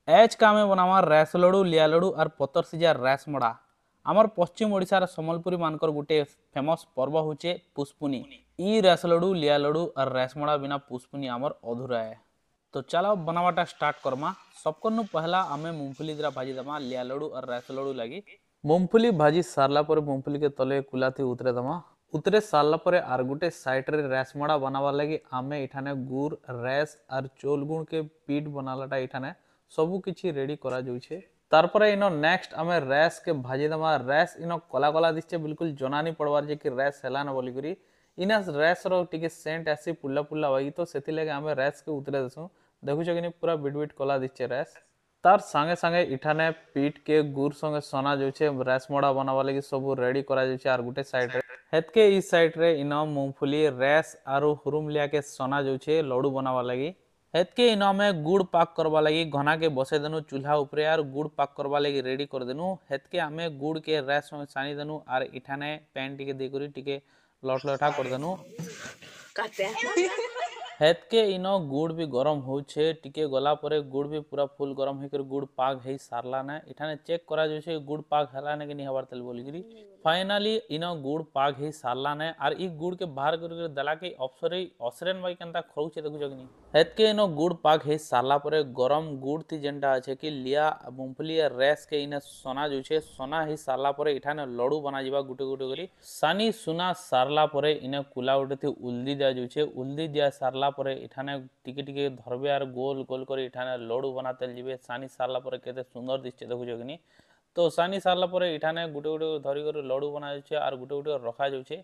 As का आमे बनावा रैस लडू लिया लडू और पतर सिजा रैस मड़ा। आमर पश्चिम ओडिशार सम्बलपुरी मानकर गुटे फेमस पर्व होचे पुष्पुनी। ई रैस लडू लिया लडू और रैस मड़ा बिना पुष्पुनी आमर अधूरा है। तो चलो बनावाटा स्टार्ट करमा। सबकनु पहला आमे मूंगफली दिरा भाजी दमा लिया लडू और रैस लडू लगी। मूंगफली भाजी सारला पर मूंगफली के तले कुलाथी उतरे दमा। उतरे सारला पर आर गुटे साइड रे रैस मड़ा बनावा लगी आमे इठाने गुड़ रैस और चोल गुण के पीठ बनालाटा इठाने सबु किछि रेडी करा जाउछे। तारपरे इनो नेक्स्ट आमे रैस के भाजी दमा। रैस इनो कला कला दिछे बिल्कुल जनानी पड़वार जे कि रैस हेला न बोली करी। इना रैस रो टिके सेंट आसी पुल्ला पुल्ला वाई तो सेति लगे आमे रैस के उतरे दसु। देखुछ कि पूरा बिट बिट कला दिछे रैस। तार संगे संगे इठाने पीठ के गुड़ संगे सना जाउछे रैस मड़ा बनावा लगी सब रेडी करा जाउछे। आर गुटे साइड रे हेतके ई साइड रे इनो मूंगफली रैस आरो हुरुम लिया के सना जाउछे लड्डू बनावा लगी। हेतके इनो में गुड़ पाक करवा लगी घना के बसे देनु चूल्हा ऊपरे आर गुड़ पाक करवा लगी रेडी कर देनु। हेतके आमे गुड़ के रैस में सानी देनु आर इठाने पैन टिके देकरी टिके लटलटा कर देनु। हेतके इनो गुड़ भी गरम होछे टिके गला परे गुड़ भी पूरा फुल गरम होकर गुड़ पाक है सारला ने इठाने चेक करा जोछे गुड़ पाक हला ने कि नहीं हबार तेल बोलिगिरी। फाइनली इनो गुड़ पाक है सारला ने आर ई गुड़ के बाहर कर दला के अफसरे असरेन भाई केनता खौचे देखु जगनी। हेतके इनो गुड़ पाक है सारला परे गरम गुड़ ती जेंटा আছে कि लिया मूंगफली या रैस के इने सोना जोछे सोना है सारला परे इठाने लड्डू बना जिबा गुटे गुटे करी सानी सुना सारला परे इने कुला उठे थी उल्दी दिया जोछे उल्दी दिया सारला परे इठाने टिके टिके धरबे आर गोल गोल करे इठाने लड्डू बनाते जिबे सानी सारला परे केते सुंदर दिसছে देखु जगनी। तो सानी सारला परे इठाने गुटे गुटे धरी कर लड्डू बना जाउछे आर गुटे गुटे रखा जाउछे।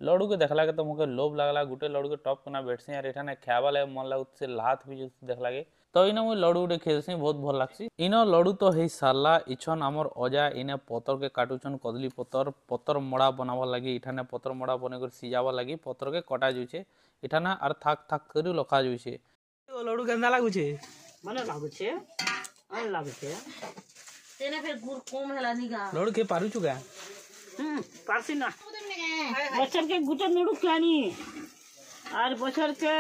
लड्डू के देखला के तो मुके लोभ लागला गुटे लड्डू के टॉप कना बैठसी आर इठाने खाबा ले मन लागुसे लात भी देखला के तो इने मु लड्डू उठे खेलसी बहुत भल लागसी। इनो लड्डू तो हेई सारला इछन हमर अजा इने पतर के काटुछन कदली पतर पतर मड़ा बनावा लगी इठाने पतर मड़ा बने कर सिजावा लगी पतर के कटा जुछे इठाने आर थाक थाक करी लखा जुछे। लड्डू केंदा लागुछे मने लागुछे अन लागुछे तेने फिर गुड़ कम हला निगा लड्डू के पारुछु का पारसी ना बचर के गुटे नडू खानी আর বছরকে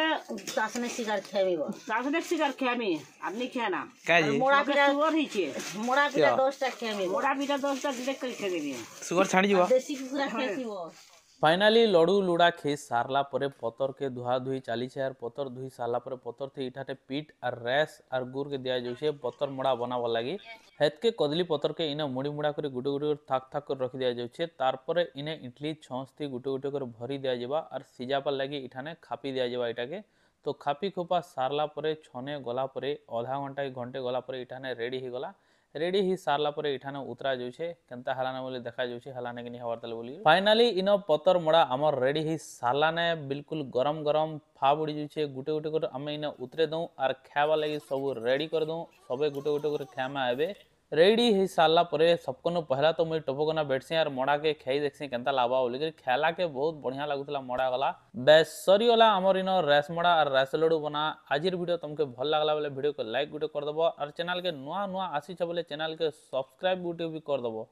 তাসনে সিগার খাইবো তাসনে সিগার খাইমি আপনি খানা মোড়া পিঠা সুগার হইছে মোড়া পিঠা 10টা খাইমি মোড়া পিঠা 10টা ডিরেক্ট করে খাই দেবি সুগার ছাড়ি ଯିବ দেশি কুকুরা খাইছিবো। फाइनाली लड्डू लुड़ा खेस सारला परे पतर के धुआ धुई चाली छे आर पतर धुई सारला परे पतर थे इठाटे पीठ और रैस और गुड़ के दिया जाउछे पतर मड़ा बनावा लगी। हेतके कदली पतर के इने मुड़ी मुड़ा कर गुटे गुटे थाक थाक कर रखि दिया जाउछे तार परे इने इडली छंच थी गुटे गुटे कर भरी दिया जेबा और सिजापा लगी इठाने खापी दिया जेबा इटाके। तो खापी खोपा सारला परे छने गला परे आधा घंटा घंटे गला परे इठाने रेडी ही गला। रेडी ही सारला परे इठाने उतरा जाउछे केनता हलाने बोले देखा जाउछे हलाने के नि हवार तले बोली। फाइनली इनो पतर मड़ा हमर रेडी ही सारला ने बिल्कुल गरम गरम फा बुड़ी जाउछे गुटे गुटे कर हम इने उतरे दऊ आर खावा लगी सब रेडी कर दऊ सबे गुटे गुटे कर खामा आबे। रेडी ही सारला परे सबकनु पहला तो मुई टपकना बैठसी यार मड़ा के खाई देखसी केनता लाबा बोली कर खाला के बहुत बढ़िया लागुतला मड़ा गला बेस सरी गला हमर इनो रैस मड़ा और रैस लड्डू बना। आजिर वीडियो तुमके भल लागला बोले वीडियो को लाइक गुटे कर दबो और चैनल के नुआ नुआ आसी छ बोले चैनल के सब्सक्राइब गुटे भी कर दबो।